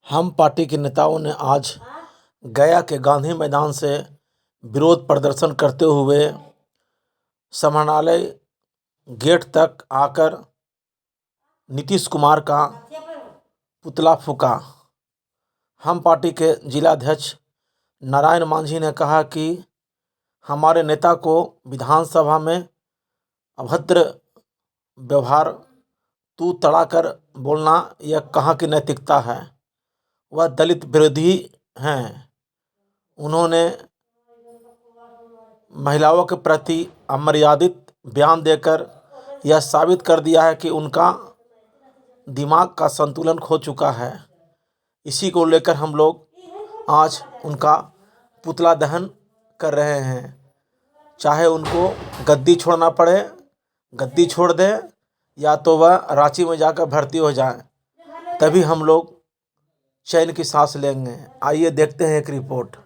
हम पार्टी के नेताओं ने आज गया के गांधी मैदान से विरोध प्रदर्शन करते हुए समाहरणालय गेट तक आकर नीतीश कुमार का पुतला फूंका। हम पार्टी के जिलाध्यक्ष नारायण मांझी ने कहा कि हमारे नेता को विधानसभा में अभद्र व्यवहार, तू तड़ाकर बोलना, यह कहाँ की नैतिकता है। वह दलित विरोधी हैं। उन्होंने महिलाओं के प्रति अमर्यादित बयान देकर यह साबित कर दिया है कि उनका दिमाग का संतुलन खो चुका है। इसी को लेकर हम लोग आज उनका पुतला दहन कर रहे हैं। चाहे उनको गद्दी छोड़ना पड़े, गद्दी छोड़ दें, या तो वह रांची में जाकर भर्ती हो जाए, तभी हम लोग चैन की सांस लेंगे। आइए देखते हैं एक रिपोर्ट।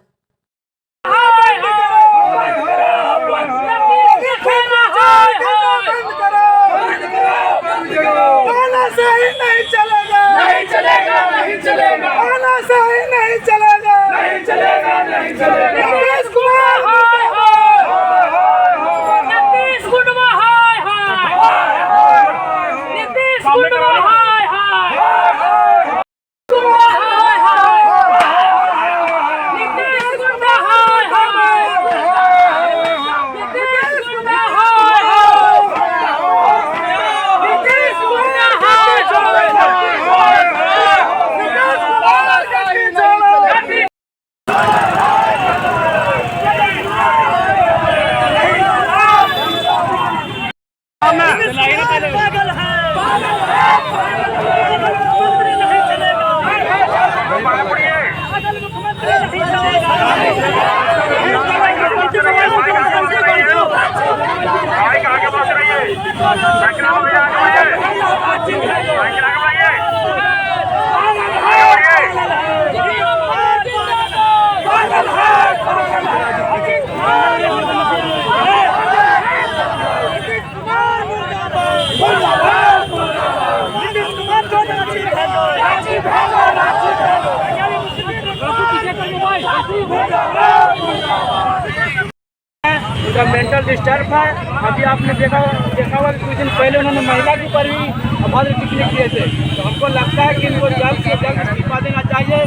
उनका मेंटल डिस्टर्ब है। अभी आपने देखा हुआ कुछ दिन पहले उन्होंने महिला के ऊपर भी अभद्र टिप्पणी किए थे। तो हमको लगता है कि इनको जल्द से जल्द इस्तीफा देना चाहिए।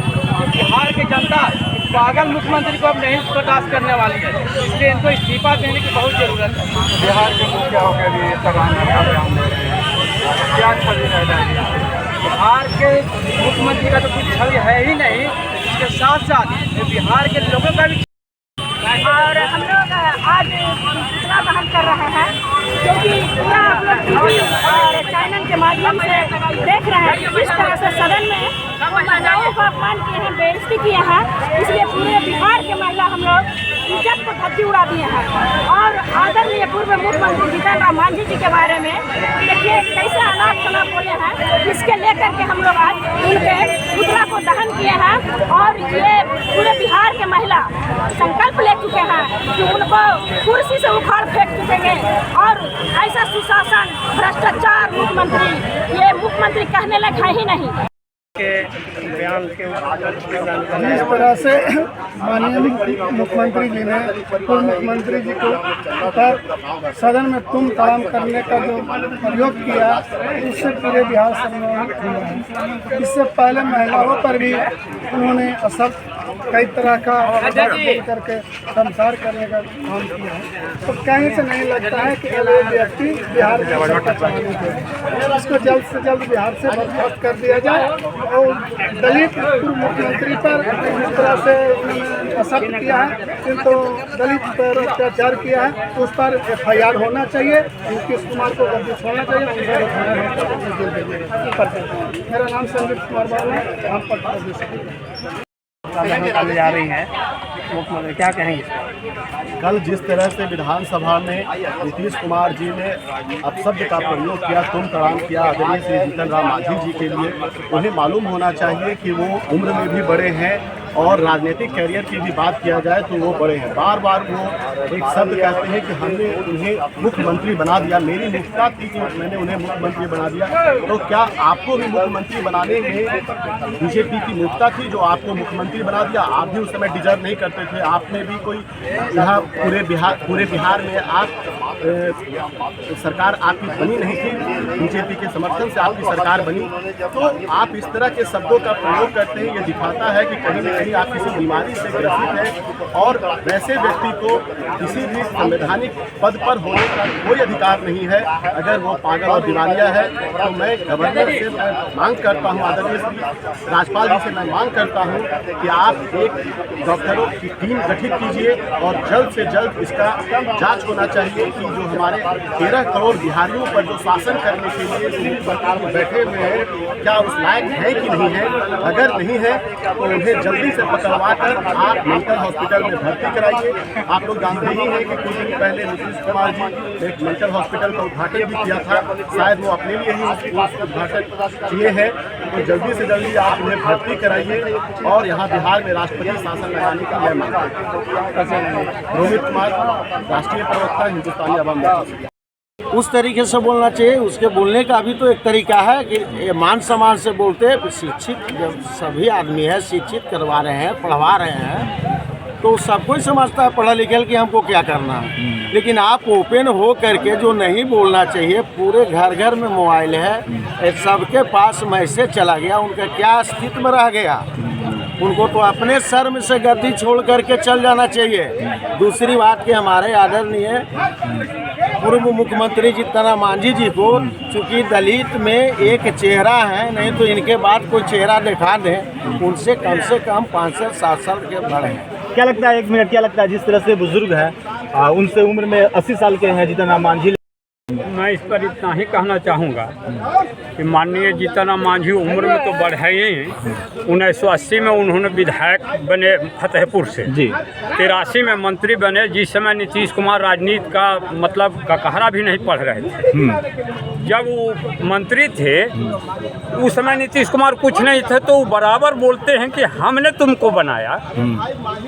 बिहार की जनता पागल मुख्यमंत्री को अब नहीं बर्दाश्त करने वाली है, इसलिए इनको इस्तीफा देने की बहुत ज़रूरत है। बिहार के मुखियाओं के लिए क्या छवि रह जाएगी? बिहार के मुख्यमंत्री का तो कुछ छवि है ही नहीं। इसके साथ साथ बिहार के लोगों का भी। और हम लोग आज पुतला दहन कर रहे हैं, क्योंकि पूरा आप लोग टीवी और चैनल के माध्यम से देख रहे हैं कि किस तरह से सदन में महिलाओं को अपमान किए हैं, बेइज्जती किए हैं। इसलिए पूरे बिहार के महिला हम लोग इज्जत को धज्जी उड़ा दिए हैं। और आदरणीय पूर्व मुख्यमंत्री जीतन राम मांझी जी के बारे में देखिए कैसे अनाप शनाप बोले हैं। इसके लेकर के हम लोग आज उनके पुतला को दहन किए हैं। और ये पूरे बिहार के महिला संकल्प ले चुके हैं कि उनको कुर्सी से उखाड़ फेंक चुकेंगे। और ऐसा सुशासन, भ्रष्टाचार मुख्यमंत्री, ये मुख्यमंत्री कहने लायक है ही नहीं। बयान के जिस तरह से माननीय मुख्यमंत्री जी ने पूर्व मुख्यमंत्री जी को पर सदन में तुम तमाम करने का जो प्रयोग किया, उससे पूरे बिहार सम्मानित हुआ है। इससे पहले महिलाओं पर भी उन्होंने असर कई तरह का करके संसार करने का काम किया है। तो कहीं से नहीं लगता है कि ये व्यक्ति बिहार के इसको जल्द से जल्द बिहार से बर्खास्त कर दिया जाए। और दलित पूर्व मुख्यमंत्री पर जिस तरह से उन्होंने असर किया है, तो दलित पर अत्याचार किया है, उस पर FIR होना चाहिए। नीतीश कुमार को गद्दी छोड़ना चाहिए। मेरा नाम संजीव कुमार बाबू है। हम पटना जा रही है, मुख्यमंत्री क्या कहेंगे? कल जिस तरह से विधानसभा में नीतीश कुमार जी ने अपशब्द का प्रयोग किया, तुम तड़ाम किया आदरणीय श्री जीतन राम मांझी जी के लिए, उन्हें मालूम होना चाहिए कि वो उम्र में भी बड़े हैं और राजनीतिक कैरियर की भी बात किया जाए तो वो बड़े हैं। बार बार वो एक शब्द कहते हैं कि हमने उन्हें मुख्यमंत्री बना दिया, मेरी मुफ्ता थी कि मैंने उन्हें मुख्यमंत्री बना दिया। तो क्या आपको भी मुख्यमंत्री बनाने में बीजेपी की मुफ्ता थी जो आपको मुख्यमंत्री बना दिया? आप भी उस समय डिजर्व नहीं करते थे, आपने भी कोई यहाँ पूरे बिहार में आप सरकार आपकी बनी नहीं थी, बीजेपी के समर्थन से आपकी सरकार बनी। तो आप इस तरह के शब्दों का प्रयोग करते हैं, ये दिखाता है कि कहीं न कहीं आप किसी बीमारी से ग्रसित हैं और वैसे व्यक्ति को किसी भी संवैधानिक पद पर होने का कोई अधिकार नहीं है। अगर वो पागल और दिवालिया है तो मैं गवर्नर से मांग करता हूँ, आदरणीय राज्यपाल जी से मैं मांग करता हूँ कि आप एक डॉक्टरों की टीम गठित कीजिए और जल्द से जल्द इसका जांच होना चाहिए कि जो हमारे 13 करोड़ बिहारियों पर जो शासन करने के लिए बैठे हुए हैं, क्या उस लायक है कि नहीं है। अगर नहीं है तो उन्हें जल्दी से पकड़वा कर आप मेंटल हॉस्पिटल में भर्ती कराइए। आप लोग जानते ही हैं कि कुछ दिन पहले नीतीश कुमार जी एक मेंटल हॉस्पिटल का उद्घाटन भी किया था, शायद वो अपने लिए ही उद्घाटन किए हैं। तो जल्दी से जल्दी आप उन्हें भर्ती कराइए और यहाँ बिहार में राष्ट्रपति शासन लगाने की मैं मांग करता हूं। रोहित कुमार, राष्ट्रीय प्रवक्ता, हिंदुस्तानी अवाम मोर्चा। उस तरीके से बोलना चाहिए। उसके बोलने का भी तो एक तरीका है कि ये मान सम्मान से बोलते। शिक्षित जब सभी आदमी है, शिक्षित करवा रहे हैं, पढ़वा रहे हैं, तो सब कोई समझता है पढ़ा लिखा कि हमको क्या करना है। लेकिन आप ओपन हो करके जो नहीं बोलना चाहिए, पूरे घर घर में मोबाइल है, सबके पास मैसेज चला गया, उनका क्या अस्तित्व रह गया। उनको तो अपने सर में से गद्दी छोड़ करके चल जाना चाहिए। दूसरी बात कि हमारे आदरणीय पूर्व मुख्यमंत्री जीतन मांझी जी को चूँकि दलित में एक चेहरा है, नहीं तो इनके बाद कोई चेहरा दिखा दें, उनसे कम 5 से 7 साल के बड़े हैं। क्या लगता है, एक मिनट, क्या लगता है जिस तरह से बुजुर्ग हैं उनसे उम्र में 80 साल के हैं जीतन राम मांझी? मैं इस पर इतना ही कहना चाहूँगा कि माननीय जीतन राम मांझी उम्र में तो बढ़े ही। 1980 में उन्होंने विधायक बने फतेहपुर से जी, 83 में मंत्री बने, जिस समय नीतीश कुमार राजनीति का मतलब ककहरा भी नहीं पढ़ रहे थे। जब वो मंत्री थे उस समय नीतीश कुमार कुछ नहीं थे, तो वो बराबर बोलते हैं कि हमने तुमको बनाया।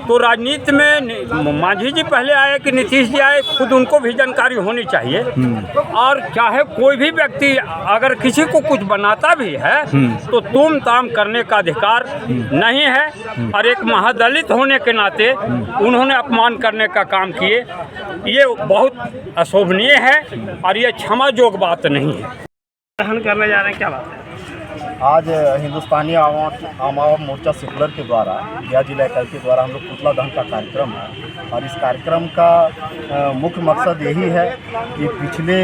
तो राजनीति में मांझी जी पहले आए कि नीतीश जी आए, खुद उनको भी जानकारी होनी चाहिए। और चाहे कोई भी व्यक्ति अगर किसी को कुछ बनाता भी है तो तुम ताम करने का अधिकार नहीं है। और एक महादलित होने के नाते उन्होंने अपमान करने का काम किए, ये बहुत अशोभनीय है और ये क्षमायोग्य बात नहीं है। दहन करने जा रहे हैं, क्या बात है? आज हिंदुस्तानी आवाम मोर्चा सेकुलर के द्वारा, गया जिला इकाई के द्वारा हम लोग पुतला दहन का कार्यक्रम है। और इस कार्यक्रम का मुख्य मकसद यही है कि पिछले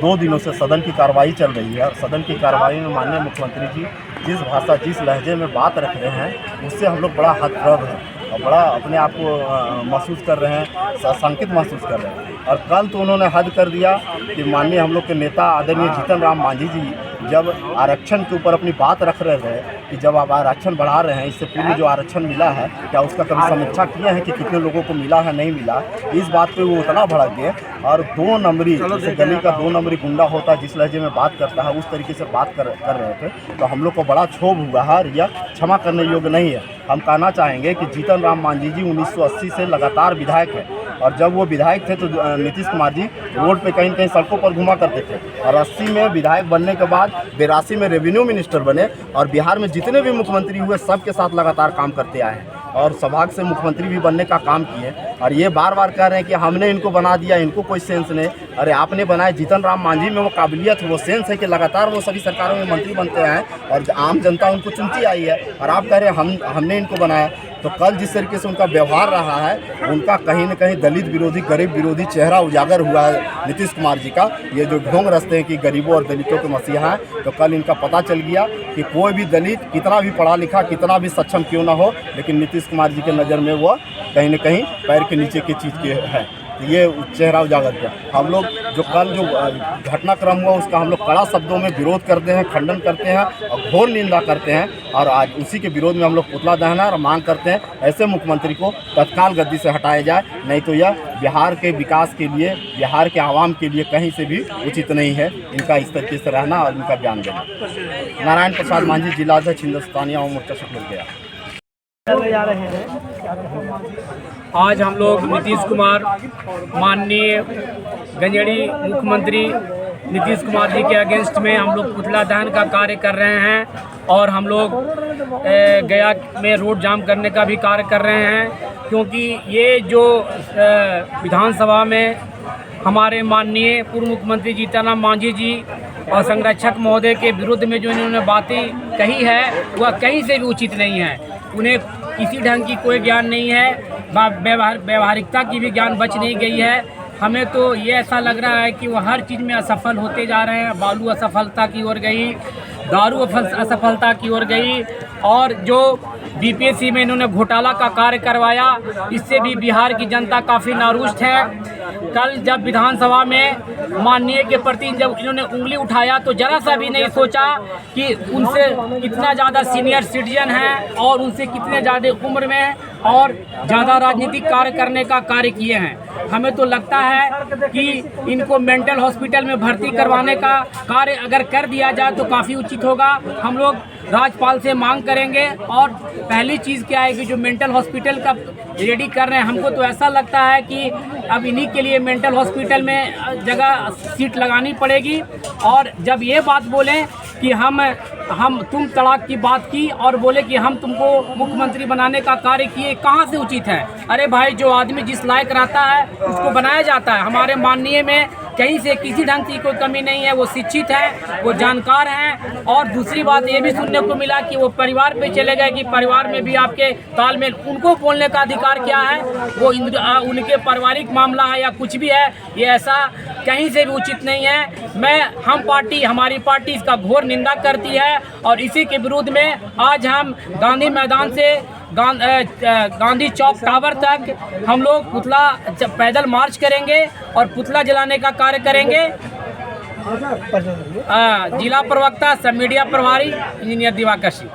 2 दिनों से सदन की कार्रवाई चल रही है और सदन की कार्रवाई में माननीय मुख्यमंत्री जी जिस भाषा, जिस लहजे में बात रख रहे हैं, उससे हम लोग बड़ा हतप्रभ हैं और बड़ा अपने आप को महसूस कर रहे हैं, संकित महसूस कर रहे हैं। और कल तो उन्होंने हद कर दिया कि माननीय हम लोग के नेता आदरणीय जीतन राम मांझी जी जब आरक्षण के ऊपर अपनी बात रख रहे थे कि जब आप आरक्षण बढ़ा रहे हैं, इससे पूर्व जो आरक्षण मिला है, क्या उसका कभी समीक्षा किए हैं कि कितने लोगों को मिला है, नहीं मिला? इस बात पे वो उतना भड़क गए और 2 नंबरी, जैसे गली का 2 नंबरी गुंडा होता है, जिस लहजे में बात करता है, उस तरीके से बात कर रहे थे। तो हम लोग को बड़ा क्षोभ हुआ है और यह क्षमा करने योग्य नहीं है। हम कहना चाहेंगे कि जीतन राम मांझी जी 1980 से लगातार विधायक हैं और जब वो विधायक थे तो नीतीश कुमार जी रोड पे कहीं कहीं सड़कों पर घुमा करते थे और 80 में विधायक बनने के बाद 82 में रेवेन्यू मिनिस्टर बने और बिहार में जितने भी मुख्यमंत्री हुए सबके साथ लगातार काम करते आए हैं और सौभाग्य से मुख्यमंत्री भी बनने का काम किए। और ये बार बार कह रहे हैं कि हमने इनको बना दिया, इनको कोई सेंस नहीं। अरे आपने बनाया, जीतन राम मांझी में वो काबिलियत, वो सेंस है कि लगातार वो सभी सरकारों में मंत्री बनते हैं और आम जनता उनको चुनती आई है और आप कह रहे हैं हमने इनको बनाया। तो कल जिस तरीके से उनका व्यवहार रहा है, उनका कहीं न कहीं दलित विरोधी, गरीब विरोधी चेहरा उजागर हुआ है नीतीश कुमार जी का। ये जो ढोंग रचते हैं कि गरीबों और दलितों के मसीहा हैं, तो कल इनका पता चल गया कि कोई भी दलित कितना भी पढ़ा लिखा, कितना भी सक्षम क्यों ना हो, लेकिन नीतीश कुमार जी के नज़र में वो कहीं न कहीं पैर के नीचे की चीज़ के है। ये चेहरा उजागर किया। हम लोग जो कल जो घटनाक्रम हुआ उसका हम लोग कड़ा शब्दों में विरोध करते हैं, खंडन करते हैं और घोर निंदा करते हैं और आज उसी के विरोध में हम लोग पुतला दहन और मांग करते हैं ऐसे मुख्यमंत्री को तत्काल गद्दी से हटाया जाए, नहीं तो यह बिहार के विकास के लिए, बिहार के आवाम के लिए कहीं से भी उचित नहीं है इनका इस तरीके से रहना और इनका बयान देना। नारायण प्रसाद मांझी, जिला अध्यक्ष, हिंदुस्तानी आवाम मोर्चा सेकुलर गया। आज हम लोग नीतीश कुमार माननीय गंजेड़ी मुख्यमंत्री नीतीश कुमार जी के अगेंस्ट में हम लोग पुतला दहन का कार्य कर रहे हैं और हम लोग गया में रोड जाम करने का भी कार्य कर रहे हैं, क्योंकि ये जो विधानसभा में हमारे माननीय पूर्व मुख्यमंत्री जीतन मांझी जी और संरक्षक महोदय के विरुद्ध में जो इन्होंने बातें कही है वह कहीं से भी उचित नहीं है। उन्हें किसी ढंग की कोई ज्ञान नहीं है, व्यवहारिकता की भी ज्ञान बच नहीं गई है। हमें तो ये ऐसा लग रहा है कि वो हर चीज़ में असफल होते जा रहे हैं। बालू असफलता की ओर गई, दारू असफलता की ओर गई, और जो बीपीएससी में इन्होंने घोटाला का कार्य करवाया, इससे भी बिहार की जनता काफ़ी नारुष्ट है। कल जब विधानसभा में माननीय के प्रति जब इन्होंने उंगली उठाया तो जरा सा भी नहीं सोचा कि उनसे कितना ज़्यादा सीनियर सिटीजन है और उनसे कितने ज़्यादा उम्र में और ज़्यादा राजनीतिक कार्य करने का कार्य किए हैं। हमें तो लगता है कि इनको मेंटल हॉस्पिटल में भर्ती करवाने का कार्य अगर कर दिया जाए तो काफ़ी उचित होगा। हम लोग राज्यपाल से मांग करेंगे। और पहली चीज़ क्या है कि जो मेंटल हॉस्पिटल का रेडी कर रहे हैं, हमको तो ऐसा लगता है कि अब इन्हीं के लिए मेंटल हॉस्पिटल में जगह सीट लगानी पड़ेगी। और जब ये बात बोलें कि हम तुम तलाक की बात की और बोले कि हम तुमको मुख्यमंत्री बनाने का कार्य किए, कहाँ से उचित है? अरे भाई, जो आदमी जिस लायक रहता है उसको बनाया जाता है। हमारे माननीय में कहीं से किसी ढंग की कोई कमी नहीं है। वो शिक्षित है, वो जानकार हैं। और दूसरी बात ये भी सुनने को मिला कि वो परिवार पे चले गए कि परिवार में भी आपके तालमेल, उनको बोलने का अधिकार क्या है? वो उनके पारिवारिक मामला है या कुछ भी है, ये ऐसा कहीं से भी उचित नहीं है। हमारी पार्टी इसका घोर निंदा करती है और इसी के विरुद्ध में आज हम गांधी मैदान से गांधी चौक टावर तक हम लोग पुतला पैदल मार्च करेंगे और पुतला जलाने का कार्य करेंगे। जिला प्रवक्ता सब मीडिया प्रभारी इंजीनियर दिवाकर सिंह।